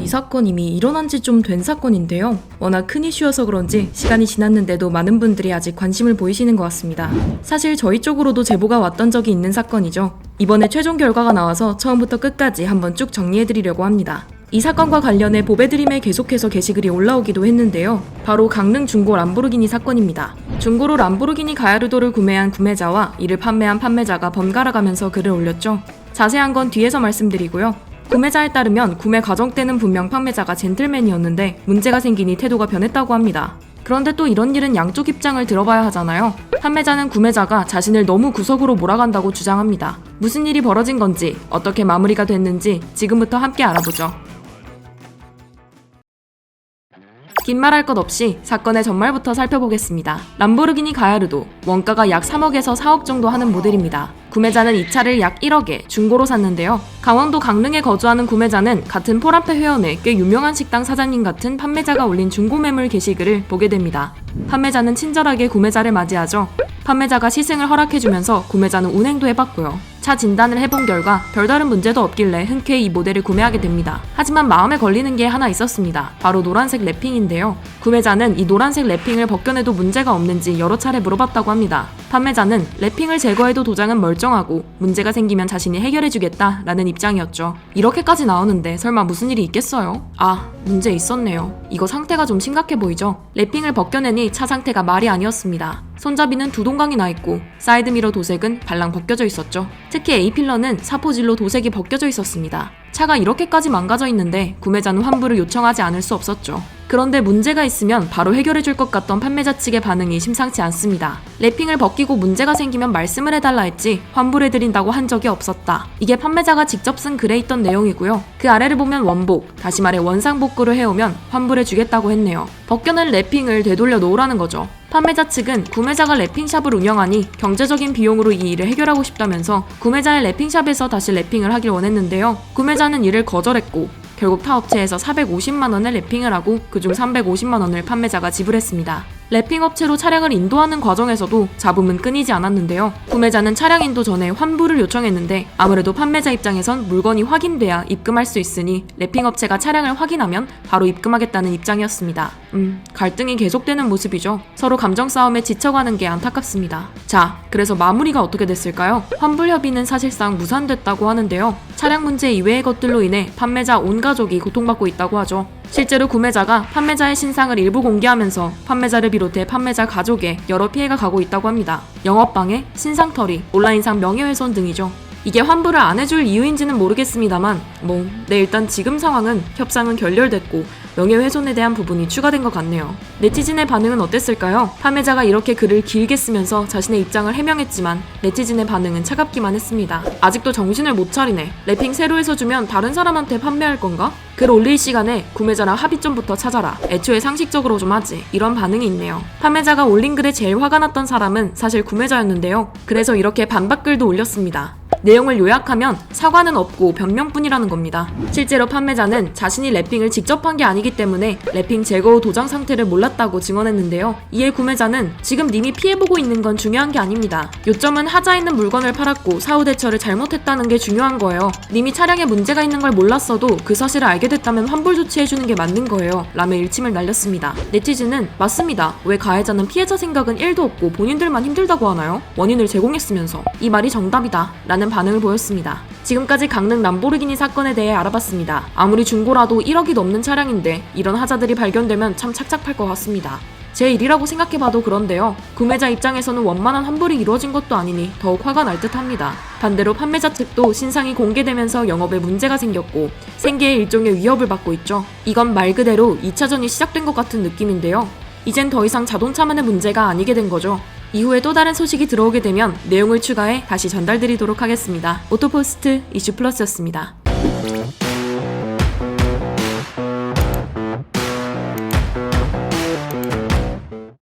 이 사건 이미 일어난 지 좀 된 사건인데요. 워낙 큰 이슈여서 그런지 시간이 지났는데도 많은 분들이 아직 관심을 보이시는 것 같습니다. 사실 저희 쪽으로도 제보가 왔던 적이 있는 사건이죠. 이번에 최종 결과가 나와서 처음부터 끝까지 한번 쭉 정리해드리려고 합니다. 이 사건과 관련해 보배드림에 계속해서 게시글이 올라오기도 했는데요. 바로 강릉 중고 람보르기니 사건입니다. 중고로 람보르기니 가야르도를 구매한 구매자와 이를 판매한 판매자가 번갈아가면서 글을 올렸죠. 자세한 건 뒤에서 말씀드리고요. 구매자에 따르면 구매 과정 때는 분명 판매자가 젠틀맨이었는데 문제가 생기니 태도가 변했다고 합니다. 그런데 또 이런 일은 양쪽 입장을 들어봐야 하잖아요. 판매자는 구매자가 자신을 너무 구석으로 몰아간다고 주장합니다. 무슨 일이 벌어진 건지, 어떻게 마무리가 됐는지 지금부터 함께 알아보죠. 긴 말할 것 없이 사건의 전말부터 살펴보겠습니다. 람보르기니 가야르도, 원가가 약 3억에서 4억 정도 하는 모델입니다. 구매자는 이 차를 약 1억에 중고로 샀는데요. 강원도 강릉에 거주하는 구매자는 같은 포란페 회원의 꽤 유명한 식당 사장님 같은 판매자가 올린 중고 매물 게시글을 보게 됩니다. 판매자는 친절하게 구매자를 맞이하죠. 판매자가 시승을 허락해주면서 구매자는 운행도 해봤고요. 차 진단을 해본 결과 별다른 문제도 없길래 흔쾌히 이 모델을 구매하게 됩니다. 하지만 마음에 걸리는 게 하나 있었습니다. 바로 노란색 랩핑인데요. 구매자는 이 노란색 랩핑을 벗겨내도 문제가 없는지 여러 차례 물어봤다고 합니다. 판매자는 랩핑을 제거해도 도장은 멀쩡하고 문제가 생기면 자신이 해결해주겠다 라는 입장이었죠. 이렇게까지 나오는데 설마 무슨 일이 있겠어요? 문제 있었네요. 이거 상태가 좀 심각해 보이죠? 랩핑을 벗겨내니 차 상태가 말이 아니었습니다. 손잡이는 두 동강이 나있고 사이드미러 도색은 발랑 벗겨져 있었죠. 특히 A필러는 사포질로 도색이 벗겨져 있었습니다. 차가 이렇게까지 망가져 있는데 구매자는 환불을 요청하지 않을 수 없었죠. 그런데 문제가 있으면 바로 해결해줄 것 같던 판매자 측의 반응이 심상치 않습니다. 랩핑을 벗기고 문제가 생기면 말씀을 해달라 했지 환불해드린다고 한 적이 없었다. 이게 판매자가 직접 쓴 글에 있던 내용이고요. 그 아래를 보면 원복, 다시 말해 원상복구를 해오면 환불해주겠다고 했네요. 벗겨낸 랩핑을 되돌려 놓으라는 거죠. 판매자 측은 구매자가 랩핑샵을 운영하니 경제적인 비용으로 이 일을 해결하고 싶다면서 구매자의 랩핑샵에서 다시 랩핑을 하길 원했는데요. 구매자는 이를 거절했고 결국 타 업체에서 450만 원을 랩핑을 하고 그중 350만 원을 판매자가 지불했습니다. 랩핑 업체로 차량을 인도하는 과정에서도 잡음은 끊이지 않았는데요. 구매자는 차량 인도 전에 환불을 요청했는데 아무래도 판매자 입장에선 물건이 확인돼야 입금할 수 있으니 랩핑 업체가 차량을 확인하면 바로 입금하겠다는 입장이었습니다. 갈등이 계속되는 모습이죠. 서로 감정 싸움에 지쳐가는 게 안타깝습니다. 자, 그래서 마무리가 어떻게 됐을까요? 환불 협의는 사실상 무산됐다고 하는데요. 차량 문제 이외의 것들로 인해 판매자 온 가족이 고통받고 있다고 하죠. 실제로 구매자가 판매자의 신상을 일부 공개하면서 판매자를 비롯해 판매자 가족에 여러 피해가 가고 있다고 합니다. 영업방해, 신상털이, 온라인상 명예훼손 등이죠. 이게 환불을 안 해줄 이유인지는 모르겠습니다만 일단 지금 상황은 협상은 결렬됐고 명예훼손에 대한 부분이 추가된 것 같네요. 네티즌의 반응은 어땠을까요? 판매자가 이렇게 글을 길게 쓰면서 자신의 입장을 해명했지만 네티즌의 반응은 차갑기만 했습니다. 아직도 정신을 못 차리네. 랩핑 새로 해서 주면 다른 사람한테 판매할 건가? 글 올릴 시간에 구매자랑 합의점부터 찾아라. 애초에 상식적으로 좀 하지. 이런 반응이 있네요. 판매자가 올린 글에 제일 화가 났던 사람은 사실 구매자였는데요. 그래서 이렇게 반박글도 올렸습니다. 내용을 요약하면 사과는 없고 변명뿐이라는 겁니다. 실제로 판매자는 자신이 랩핑을 직접 한 게 아니기 때문에 랩핑 제거 후 도장 상태를 몰랐다고 증언했는데요. 이에 구매자는 지금 님이 피해보고 있는 건 중요한 게 아닙니다. 요점은 하자 있는 물건을 팔았고 사후 대처를 잘못했다는 게 중요한 거예요. 님이 차량에 문제가 있는 걸 몰랐어도 그 사실을 알게 됐다면 환불 조치해주는 게 맞는 거예요. 라며 일침을 날렸습니다. 네티즌은 맞습니다. 왜 가해자는 피해자 생각은 1도 없고 본인들만 힘들다고 하나요? 원인을 제공했으면서. 이 말이 정답이다. 라는 반응을 보였습니다. 지금까지 강릉 람보르기니 사건에 대해 알아봤습니다. 아무리 중고라도 1억이 넘는 차량인데 이런 하자들이 발견되면 참 착잡할 것 같습니다. 제 일이라고 생각해봐도 그런데요. 구매자 입장에서는 원만한 환불이 이루어진 것도 아니니 더욱 화가 날 듯합니다. 반대로 판매자 측도 신상이 공개되면서 영업에 문제가 생겼고 생계의 일종의 위협을 받고 있죠. 이건 말 그대로 2차전이 시작된 것 같은 느낌인데요. 이젠 더 이상 자동차만의 문제가 아니게 된 거죠. 이후에 또 다른 소식이 들어오게 되면 내용을 추가해 다시 전달드리도록 하겠습니다. 오토포스트 이슈플러스였습니다.